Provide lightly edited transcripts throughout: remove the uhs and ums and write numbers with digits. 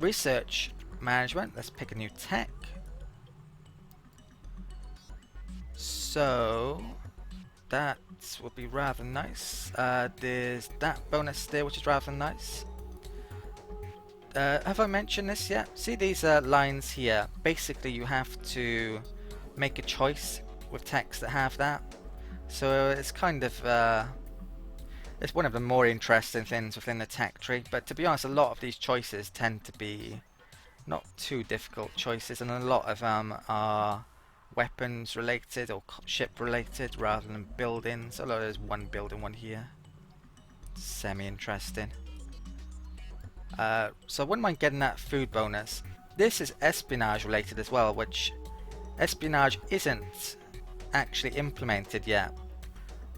research management. Let's pick a new tech. So that would be rather nice. There's that bonus there, which is rather nice. Have I mentioned this yet? See these lines here? Basically, you have to make a choice with techs that have that. So it's kind of it's one of the more interesting things within the tech tree. But to be honest, a lot of these choices tend to be not too difficult choices, and a lot of them are weapons related or ship related rather than buildings. Although there's one building, one here. Semi interesting. So I wouldn't mind getting that food bonus. This is espionage related as well, which espionage isn't actually implemented yet.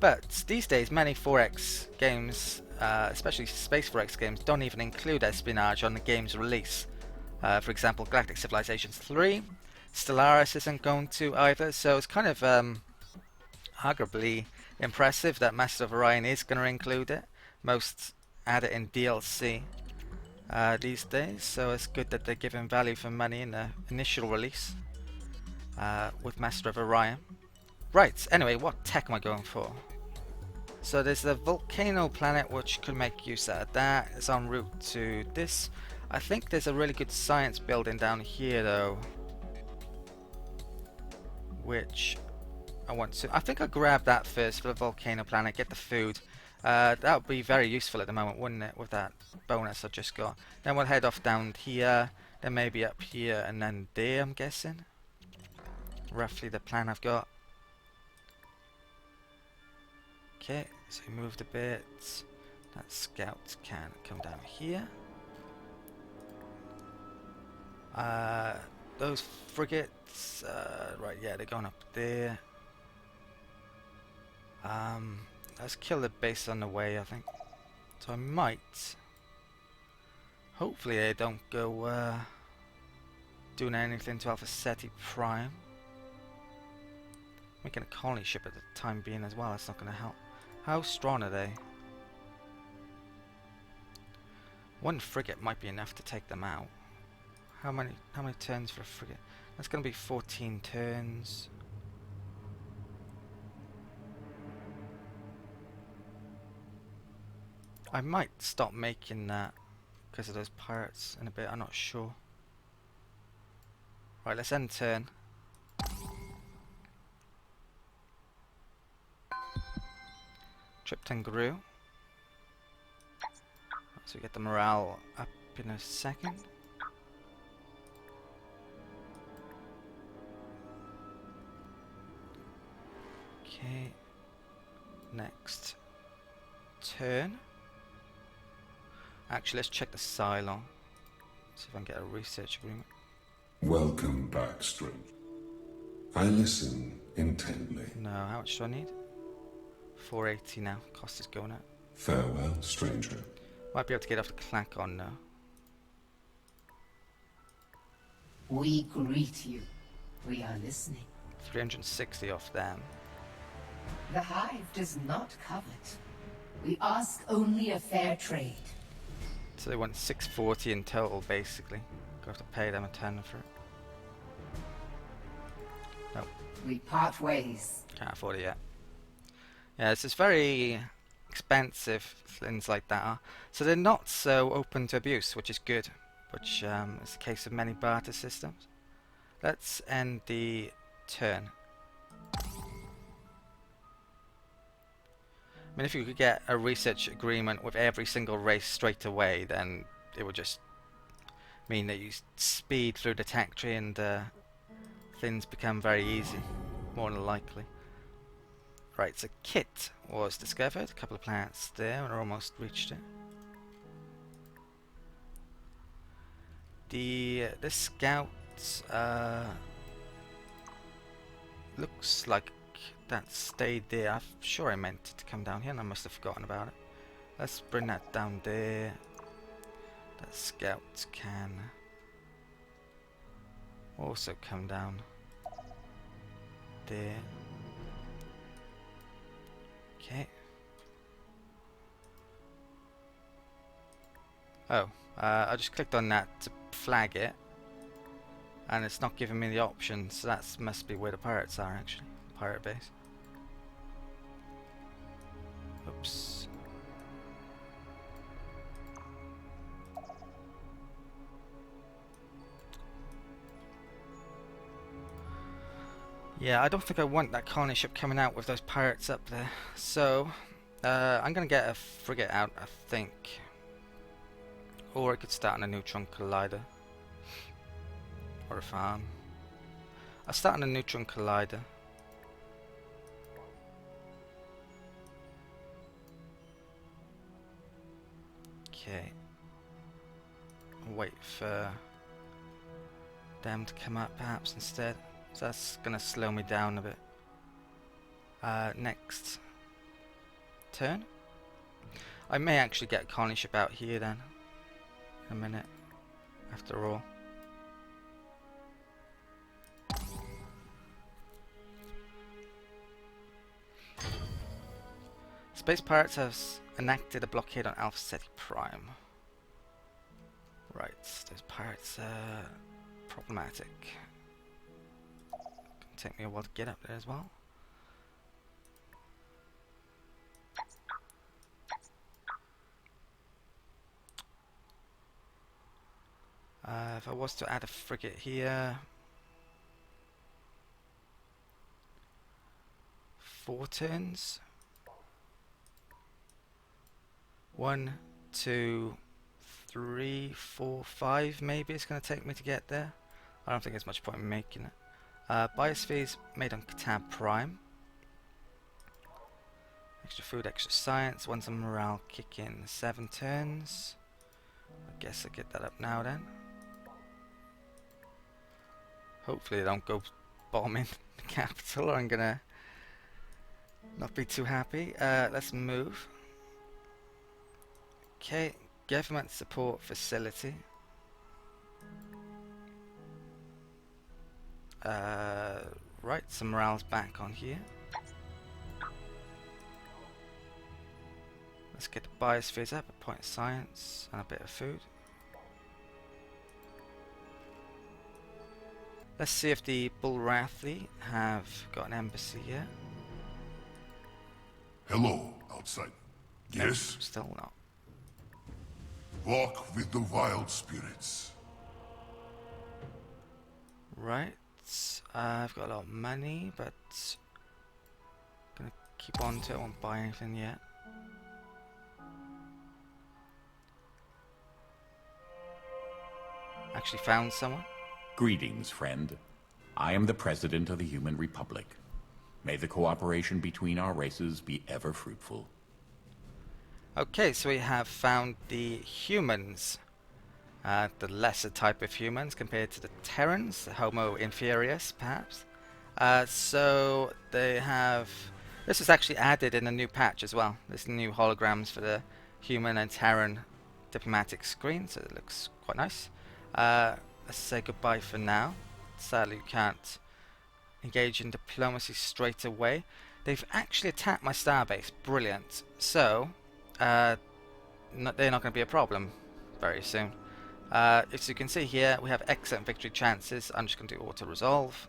But these days many 4X games, especially Space 4X games, don't even include espionage on the game's release. For example, Galactic Civilizations 3, Stellaris isn't going to either, so it's kind of arguably impressive that Master of Orion is going to include it. Most add it in DLC these days, so it's good that they're giving value for money in the initial release with Master of Orion. Right, anyway, what tech am I going for? So there's the volcano planet, which could make use out of that. It's en route to this. I think there's a really good science building down here though, which I want to. I think I'll grab that first for the volcano planet, get the food. That would be very useful at the moment, wouldn't it, with that bonus I just got. Then we'll head off down here, then maybe up here, and then there, I'm guessing. Roughly the plan I've got. Okay, so we moved a bit. That scout can come down here. Those frigates, right, yeah, they're going up there. Let's kill the base on the way, I think. So I might. Hopefully they don't go doing anything to Alpha Ceti Prime. Making a colony ship at the time being as well, that's not going to help. How strong are they? One frigate might be enough to take them out. How many turns for a frigate? That's going to be 14 turns. I might stop making that because of those pirates in a bit, I'm not sure. Right, let's end turn. Tripton grew. So we get the morale up in a second. Okay. Next turn. Actually, let's check the Cylon. See if I can get a research agreement. Welcome back, stranger. I listen intently. No, how much do I need? 480 now. Cost is going up. Farewell, stranger. Might be able to get off the clack on now. We greet you. We are listening. 360 off them. The Hive does not covet. We ask only a fair trade. So they want 640 in total, basically. Go have to pay them a ton for it. Nope. We part ways. Can't afford it yet. Yeah, it's just very expensive, things like that are. So they're not so open to abuse, which is good. Which is the case of many barter systems. Let's end the turn. I mean, if you could get a research agreement with every single race straight away, then it would just mean that you speed through the tech tree and things become very easy, more than likely. Right, so Kit was discovered, a couple of planets there, and we're almost reached it. The scout looks like that stayed there. I'm sure I meant it to come down here and I must have forgotten about it. Let's bring that down there. That scout can also come down there. Okay. Oh, I just clicked on that to flag it, and it's not giving me the option, so that must be where the pirates are actually. Pirate base. Oops. Yeah, I don't think I want that colony ship coming out with those pirates up there. So, I'm gonna get a frigate out, I think. Or I could start on a neutron collider. Or a farm. I'll start on a neutron collider. Okay. Wait for them to come up perhaps instead. So that's gonna slow me down a bit. Next turn. I may actually get a colony ship out here then. In a minute. After all. Space Pirates has enacted a blockade on Alpha Ceti Prime. Right, those pirates are problematic. Gonna take me a while to get up there as well. If I was to add a frigate here, 4 turns. 1, 2, 3, 4, 5 maybe it's going to take me to get there. I don't think there's much point in making it. Biospheres made on Catan Prime. Extra food, extra science. Once a morale kick in 7 turns. I guess I'll get that up now then. Hopefully they don't go bombing the capital, or I'm gonna not be too happy. Let's move. Okay, government support facility. Right, some morale's back on here. Let's get the biospheres up, a point of science, and a bit of food. Let's see if the Bullrathi have got an embassy yet. Hello, outside. Yes? Still not. Walk with the wild spirits. Right, I've got a lot of money, but gonna keep on to it, I won't buy anything yet. Actually found someone. Greetings, friend. I am the President of the Human Republic. May the cooperation between our races be ever fruitful. Okay, so we have found the humans. The lesser type of humans compared to the Terrans, the Homo inferius, perhaps. So they have... This was actually added in a new patch as well. There's new holograms for the human and Terran diplomatic screen, so it looks quite nice. Let's say goodbye for now. Sadly, you can't engage in diplomacy straight away. They've actually attacked my starbase. Brilliant. So, they're not going to be a problem very soon. As you can see here, we have excellent victory chances. I'm just going to do auto-resolve.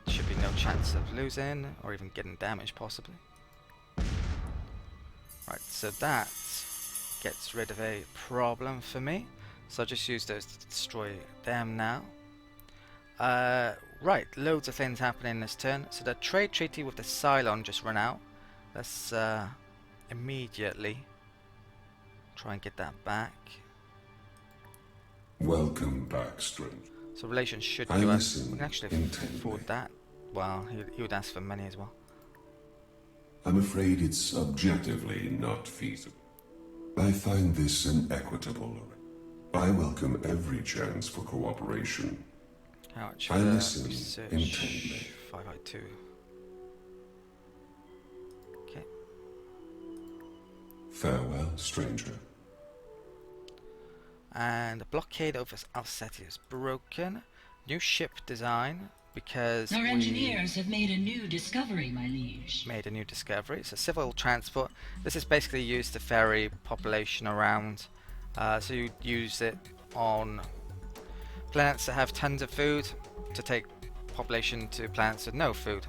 Should be no chance of losing, or even getting damaged, possibly. Right, so that gets rid of a problem for me. So I'll just use those to destroy them now. Right, loads of things happening this turn. So the trade treaty with the Cylon just ran out. Let's immediately try and get that back. Welcome back, stranger. So relations should I go up. listen We can actually intently. afford that. Well, he would ask for money as well. I'm afraid it's objectively not feasible. I find this inequitable. I welcome every chance for cooperation. How much I for listen research? intently. 502. Okay. Farewell, stranger. And the blockade over Alceti is broken. New ship design, because Our we engineers have made a new discovery, my liege. made a new discovery. So civil transport. This is basically used to ferry population around So you use it on planets that have tons of food to take population to planets with no food.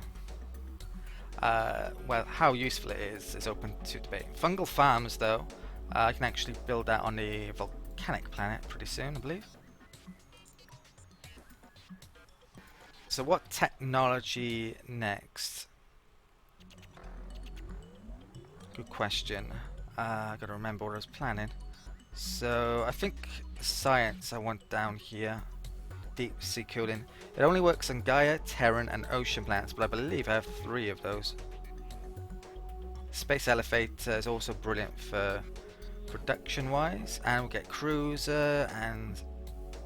Well, how useful it is open to debate. Fungal farms, though, I can actually build that on the volcanic planet pretty soon, I believe. So what technology next? Good question. I gotta remember what I was planning. So I think science I want down here. Deep sea cooling. It only works on Gaia, Terran, and ocean planets, but I believe I have 3 of those. Space elevator is also brilliant for production-wise, and we'll get cruiser and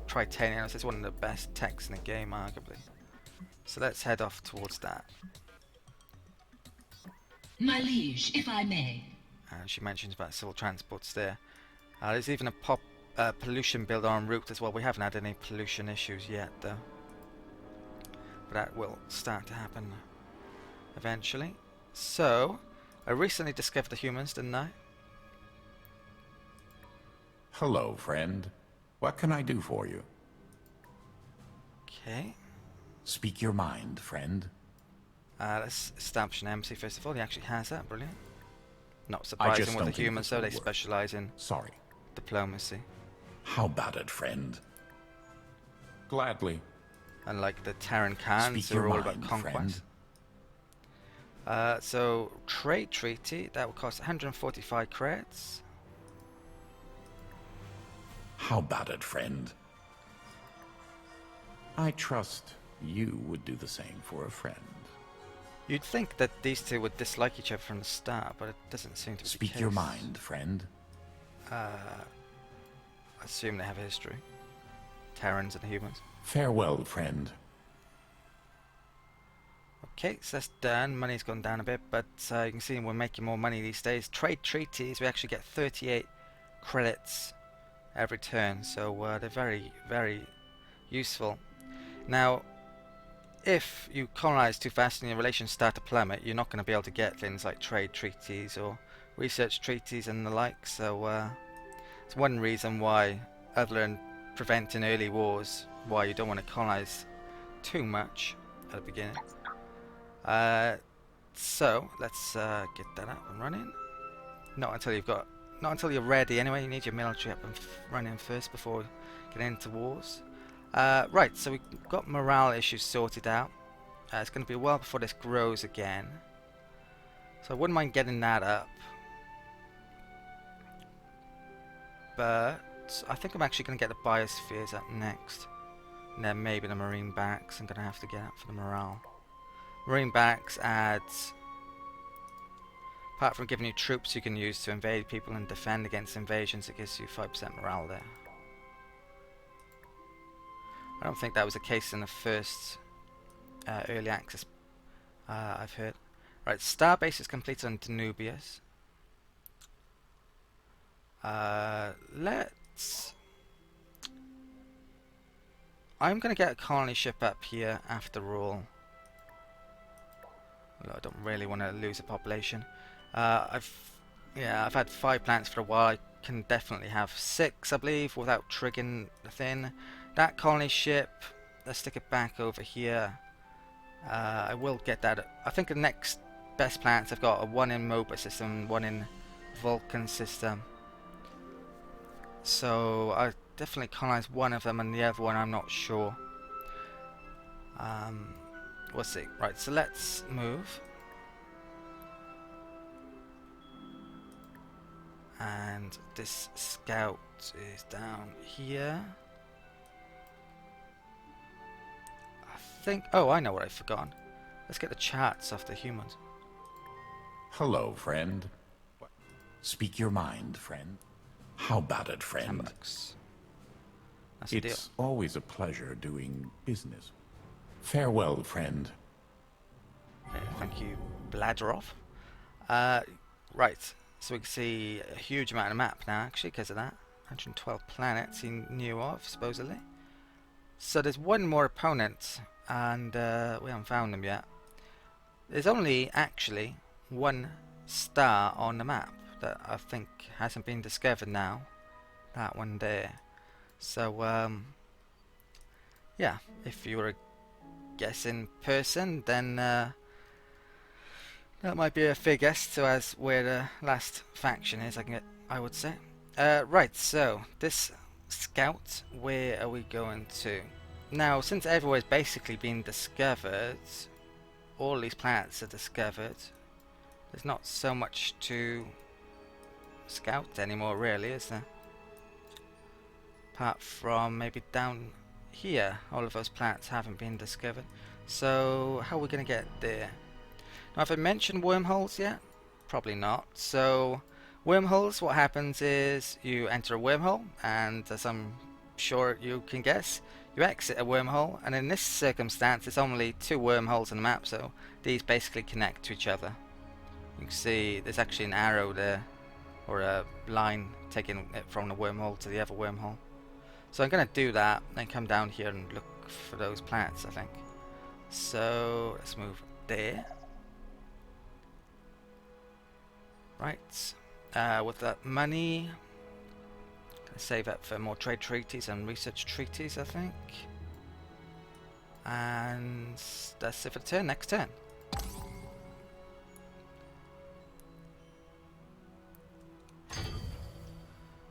Tritanium. It's one of the best techs in the game, arguably. So let's head off towards that. My liege, if I may. And she mentions about civil transports there. There's even a pollution builder en route as well. We haven't had any pollution issues yet, though. But that will start to happen eventually. So, I recently discovered the humans, didn't I? Hello, friend. What can I do for you? Okay. Speak your mind, friend. Let's establish an embassy first of all. He actually has that. Brilliant. Not I just surprising with don't the think humans, this though. will They work. specialize in Sorry. diplomacy. How about it, friend? Gladly. Unlike the Terran Khans, Speak who are your all about mind, conquest. So, trade treaty, that will cost 145 credits. How about it, friend? I trust you would do the same for a friend. You'd think that these two would dislike each other from the start, but it doesn't seem to be the Speak case. your mind, friend. I assume they have a history. Terrans and humans. Farewell, friend. Okay, so that's done. Money's gone down a bit, but you can see we're making more money these days. Trade treaties, we actually get 38 credits every turn, so they're very, very useful. Now, if you colonize too fast and your relations start to plummet, you're not going to be able to get things like trade treaties or research treaties and the like, so it's one reason why, other than preventing early wars, why you don't want to colonize too much at the beginning. So let's get that up and running. Not until you're ready. Anyway, you need your military up and running first before getting into wars. Right, so we've got morale issues sorted out. It's going to be a while before this grows again, so I wouldn't mind getting that up. But I think I'm actually going to get the biospheres up next, and then maybe the marine barracks I'm going to have to get up for the morale. Marine barracks adds, apart from giving you troops you can use to invade people and defend against invasions, it gives you 5% morale there. I don't think that was the case in the first early access I've heard. Right, Starbase is completed on Danubius. I'm going to get a colony ship up here after all. Well, I don't really want to lose a population. I've had 5 planets for a while. I can definitely have 6, I believe, without triggering the thing. That colony ship, let's stick it back over here. I will get that. I think the next best planets I've got are one in Moba system, one in Vulcan system. So I definitely colonize one of them, and the other one I'm not sure. We'll see. Right, so let's move. And this scout is down here. Oh, I know what I've forgotten. Let's get the charts off the humans. Hello, friend. Speak your mind, friend. How about it, friend? $10. That's a deal. It's always a pleasure doing business. Farewell, friend. Okay, thank you, Bladrov. Right, so we can see a huge amount of map now, actually, because of that. 112 planets he knew of, supposedly. So there's one more opponent, and we haven't found them yet. There's only actually one star on the map that I think hasn't been discovered now, that one there. So yeah, if you were a guessing person, then that might be a fair guess to as where the last faction is. I would say. Right. So this scout, where are we going to? Now, since everywhere's basically been discovered, all these planets are discovered. There's not so much to scout anymore, really, is there? Apart from maybe down here, all of those planets haven't been discovered. So how are we going to get there? Now, have I mentioned wormholes yet? Probably not. So wormholes, what happens is you enter a wormhole, and as I'm sure you can guess, you exit a wormhole, and in this circumstance there's only 2 wormholes on the map, so these basically connect to each other. You can see there's actually an arrow there, or a line taking it from the wormhole to the other wormhole. So I'm going to do that, then come down here and look for those planets, I think. So let's move there. Right, with that money, gonna save up for more trade treaties and research treaties, I think. And that's it for the turn. Next turn.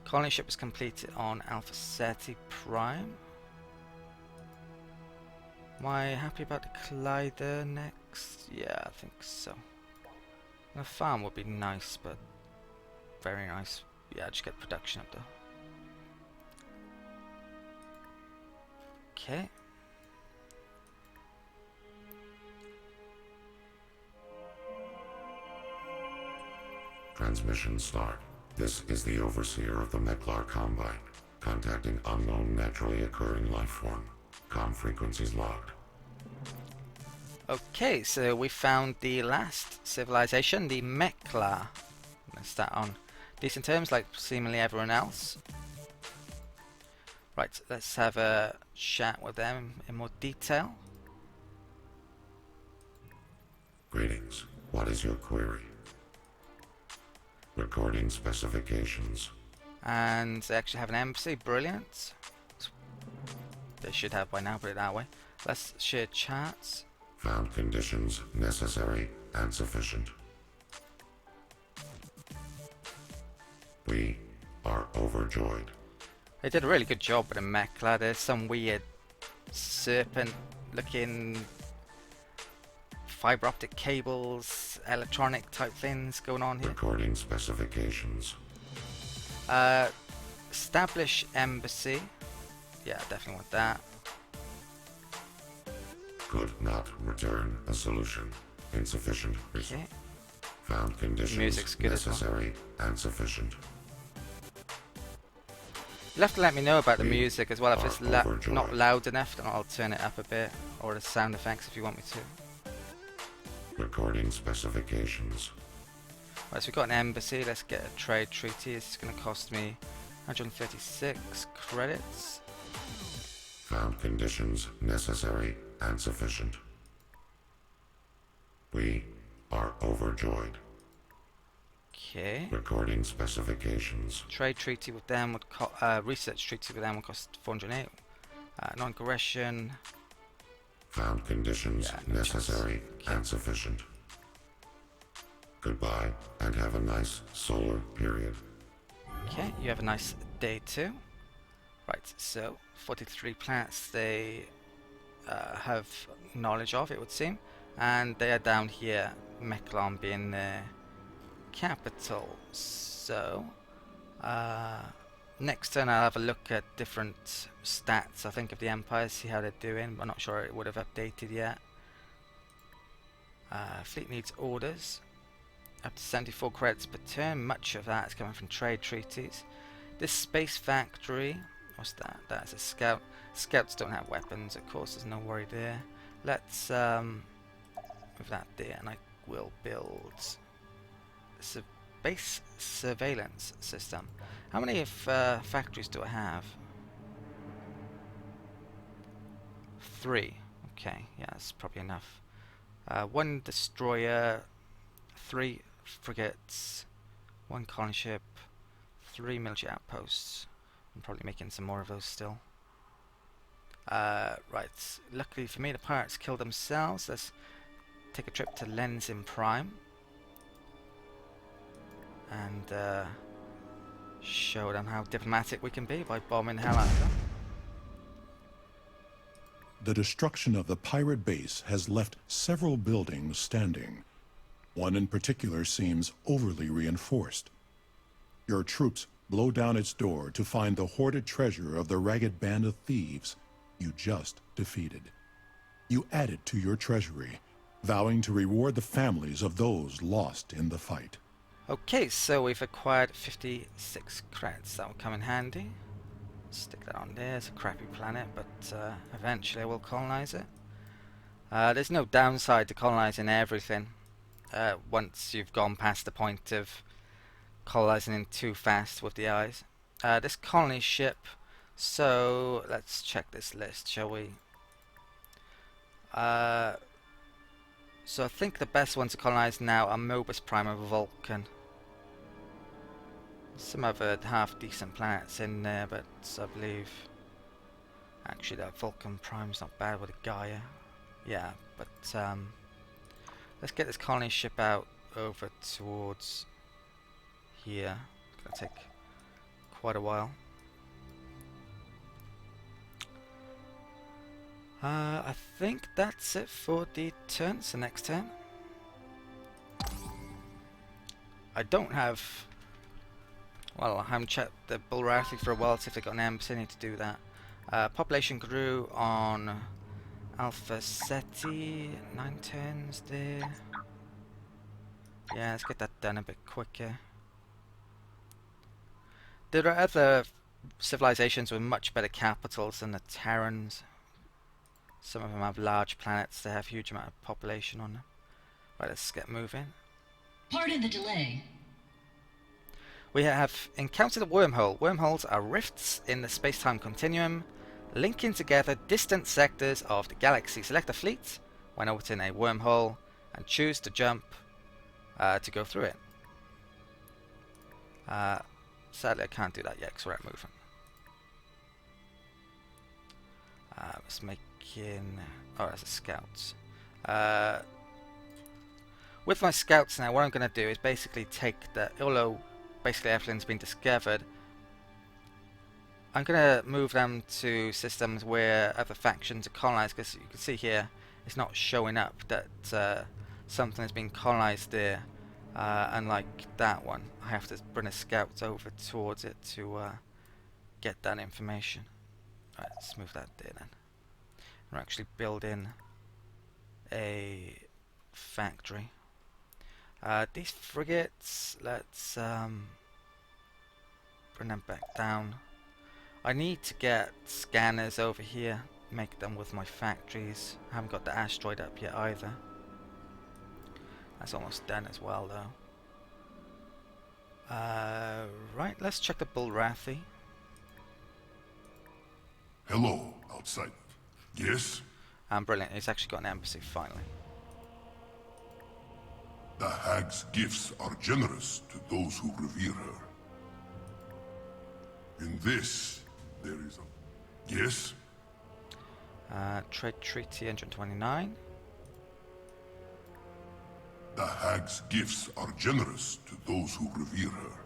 Colony ship is completed on Alpha Ceti Prime. Am I happy about the Collider next? Yeah, I think so. A farm would be nice, but very nice. Yeah, just get production up there. Okay. Transmission start. This is the overseer of the Meckler Combine, contacting unknown naturally occurring life form. Com frequencies logged. Okay, so we found the last civilization, the Meckler. Let's start on decent terms, like seemingly everyone else. Right, let's have a chat with them in more detail. Greetings. What is your query? Recording specifications. And they actually have an embassy, brilliant. They should have by now, put it that way. Let's share chats. Found conditions necessary and sufficient. We are overjoyed. They did a really good job with the Meckler. There's some weird serpent looking fiber optic cables, electronic type things going on here. Recording specifications. Establish embassy. Yeah, definitely want that. Could not return a solution. Insufficient. Okay. Found conditions Music's good as well. necessary and sufficient. You'll have to let me know about the We music as well. If it's are overjoyed. not loud enough, then I'll turn it up a bit. Or the sound effects if you want me to. Recording specifications. Right, so we've got an embassy. Let's get a trade treaty. It's going to cost me 136 credits. Found conditions necessary and sufficient. We are overjoyed. Okay. Recording specifications. Trade treaty with them would research treaty with them would cost 408. Non-aggression. Found conditions Yeah, no necessary chance. and sufficient. Goodbye and have a nice solar period. Okay, you have a nice day too. Right, so 43 planets they have knowledge of, it would seem, and they are down here, Meckler being their capital. So next turn I'll have a look at different stats, I think, of the Empire, see how they're doing. I'm not sure it would have updated yet. Fleet needs orders. Up to 74 credits per turn. Much of that is coming from trade treaties. This space factory, what's that? That is a scout. Scouts don't have weapons, of course, there's no worry there. Let's move that there, and I will build a base surveillance system. How many factories do I have? 3. Okay, yeah, that's probably enough. 1 destroyer, 3 frigates, 1 colony ship, 3 military outposts. I'm probably making some more of those still. Right, luckily for me the pirates killed themselves. Let's take a trip to Lenzin Prime and show them how diplomatic we can be by bombing hell out of them. The destruction of the pirate base has left several buildings standing. One in particular seems overly reinforced. Your troops blow down its door to find the hoarded treasure of the ragged band of thieves you just defeated. You add it to your treasury, vowing to reward the families of those lost in the fight. Okay, so we've acquired 56 credits. That will come in handy. Stick that on there. It's a crappy planet, but eventually I will colonize it. There's no downside to colonizing everything once you've gone past the point of colonizing in too fast with the eyes. This colony ship, so let's check this list, shall we? So I think the best ones to colonize now are Mobus Prime and Vulcan. Some other half decent planets in there, but I believe actually that Vulcan Prime's not bad with a Gaia. Yeah, but let's get this colony ship out over towards here. It's gonna take quite a while. I think that's it for the turn. It's the next turn. I don't have. Well, I haven't checked the Bulrathi for a while to see if they got an embassy. I need to do that. Population grew on Alpha Ceti. 9 turns there. Yeah, let's get that done a bit quicker. There are other civilizations with much better capitals than the Terrans. Some of them have large planets. They have a huge amount of population on them. Right, let's get moving. Pardon the delay. We have encountered a wormhole. Wormholes are rifts in the space-time continuum, linking together distant sectors of the galaxy. Select a fleet when orbiting a wormhole and choose to jump to go through it. Sadly, I can't do that yet because we're at movement. Let's make in... Oh, that's a scouts. With my scouts now, what I'm going to do is basically take the... Although basically everything's been discovered, I'm going to move them to systems where other factions are colonized, because you can see here it's not showing up that something has been colonized there, unlike that one. I have to bring a scout over towards it to get that information. Right, let's move that there then. We're actually building a factory. These frigates, let's bring them back down. I need to get scanners over here, make them with my factories. I haven't got the asteroid up yet either. That's almost done as well though. Right, let's check the Bulrathi. Hello, outside. Yes? Brilliant, he's actually got an embassy finally. The hag's gifts are generous to those who revere her. In this, there is a... Yes? Trade Treaty 129. The hag's gifts are generous to those who revere her.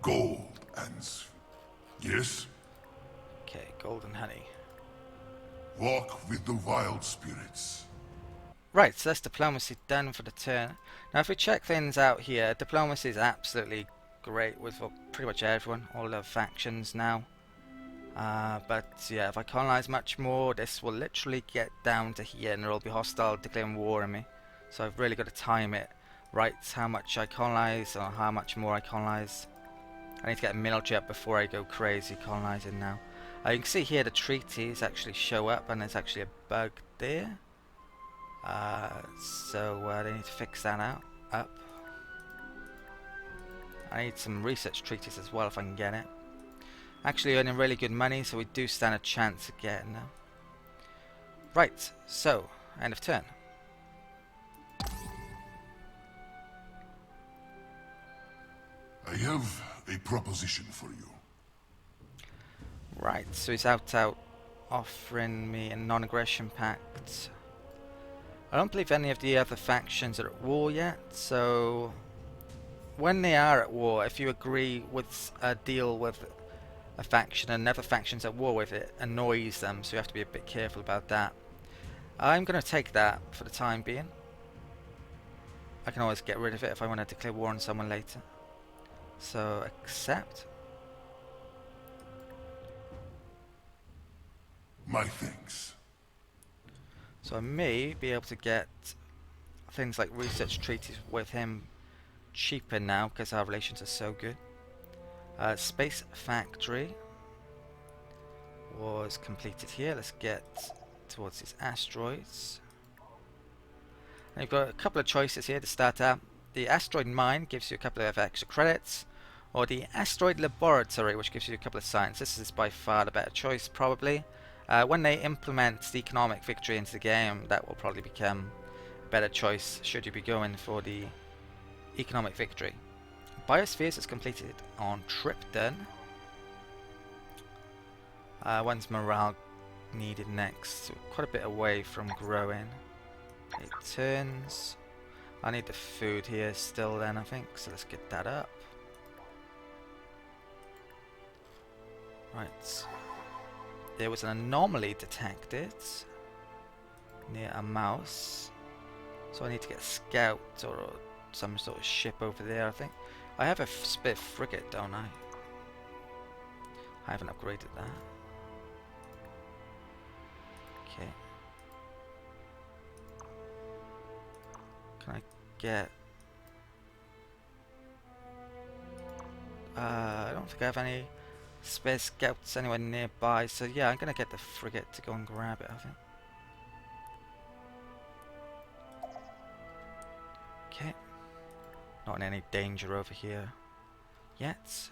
Gold and... Yes? Okay, golden honey. Walk with the wild spirits. Right, so that's diplomacy done for the turn. Now if we check things out here, diplomacy is absolutely great with pretty much everyone, all the factions now. But yeah, if I colonize much more, this will literally get down to here and there will be hostile declaring war on me. So I've really got to time it right, how much I colonize or how much more I colonize. I need to get a military up before I go crazy colonizing now. You can see here the treaties actually show up and there's actually a bug there. So they need to fix that up. I need some research treaties as well if I can get it. Actually earning really good money, so we do stand a chance of getting them. Right, so end of turn. I have a proposition for you. Right, so he's out offering me a non-aggression pact. I don't believe any of the other factions are at war yet, so when they are at war, if you agree with a deal with a faction and another faction's at war with it, annoys them, so you have to be a bit careful about that. I'm going to take that for the time being. I can always get rid of it if I want to declare war on someone later. So, accept. My thanks. So I may be able to get things like research treaties with him cheaper now because our relations are so good. Space Factory was completed here. Let's get towards these asteroids. And you've got a couple of choices here to start out. The asteroid mine gives you a couple of extra credits, or the asteroid laboratory, which gives you a couple of science. This is by far the better choice, probably. When they implement the economic victory into the game, that will probably become a better choice should you be going for the economic victory. Biospheres is completed on Tripton. When's morale needed next? So quite a bit away from growing. 8 turns. I need the food here still then, I think, so let's get that up. Right. There was an anomaly detected near a mouse, so I need to get a scout or some sort of ship over there, I think. I have a spare frigate, don't I? I haven't upgraded that. Okay. Can I get... I don't think I have any spare scouts anywhere nearby, so yeah, I'm gonna get the frigate to go and grab it, I think. Okay. Not in any danger over here yet.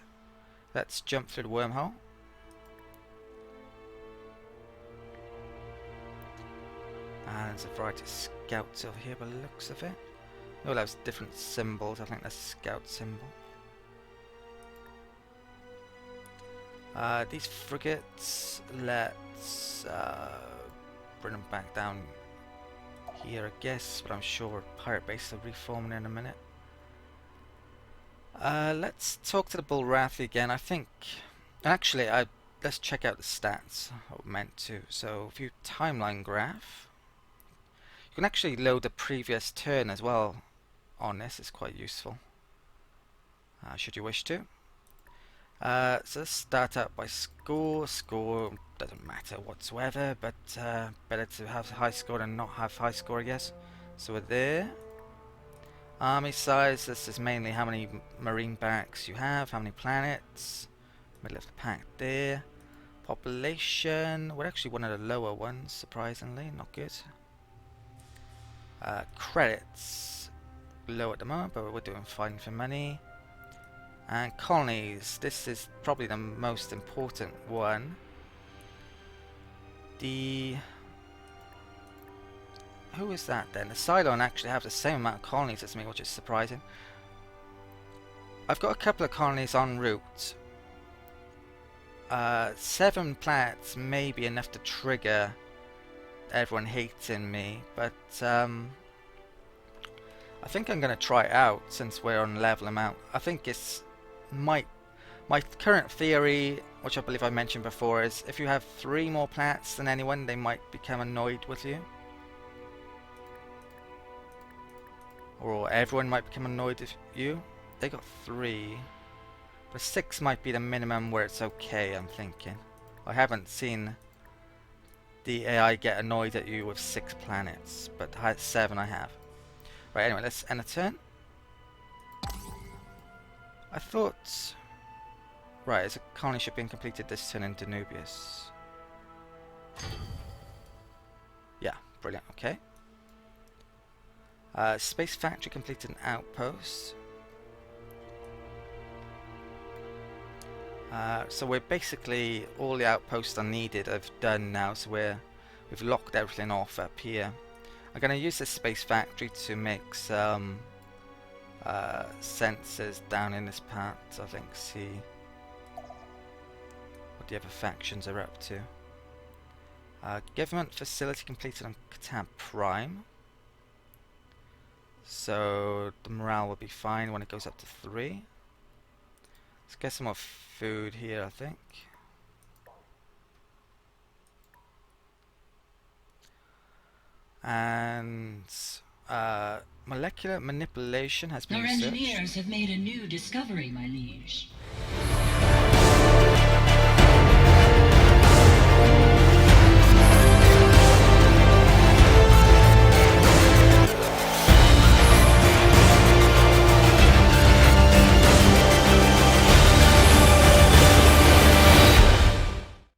Let's jump through the wormhole. And there's a variety of scouts over here by the looks of it. All those different symbols, I think that's a scout symbol. These frigates, let's bring them back down here, I guess, but I'm sure pirate base will reform in a minute. Let's talk to the Bullwrathi again. I think, actually, let's check out the stats. I meant to. So, view timeline graph. You can actually load the previous turn as well on this. It's quite useful. Should you wish to. So let's start out by score. Score doesn't matter whatsoever, but better to have high score than not have high score, I guess. So we're there. Army size, this is mainly how many marine barracks you have, how many planets. Middle of the pack there. Population, we're actually one of the lower ones, surprisingly, not good. Credits, low at the moment, but we're doing fine for money. And colonies, this is probably the most important one. Who is that then? The Cylon actually have the same amount of colonies as me, which is surprising. I've got a couple of colonies en route. 7 planets may be enough to trigger everyone hating me, but I think I'm going to try it out since we're on level amount. I think it's my current theory, which I believe I mentioned before, is if you have 3 more planets than anyone, they might become annoyed with you. Or everyone might become annoyed with you. They got 3. But 6 might be the minimum where it's okay, I'm thinking. I haven't seen the AI get annoyed at you with 6 planets, but 7 I have. Right, anyway, let's end a turn. I thought... Right, is a colony ship being completed this turn in Danubius? Yeah, brilliant, okay. Space Factory completed an outpost. So we're basically, all the outposts are needed have done now, so we've locked everything off up here. I'm going to use this Space Factory to make some sensors down in this part, I think, see what the other factions are up to. Government facility completed on Catan Prime. So the morale will be fine when it goes up to 3. Let's get some more food here, I think. And molecular manipulation has been Our researched. engineers have made a new discovery, my liege.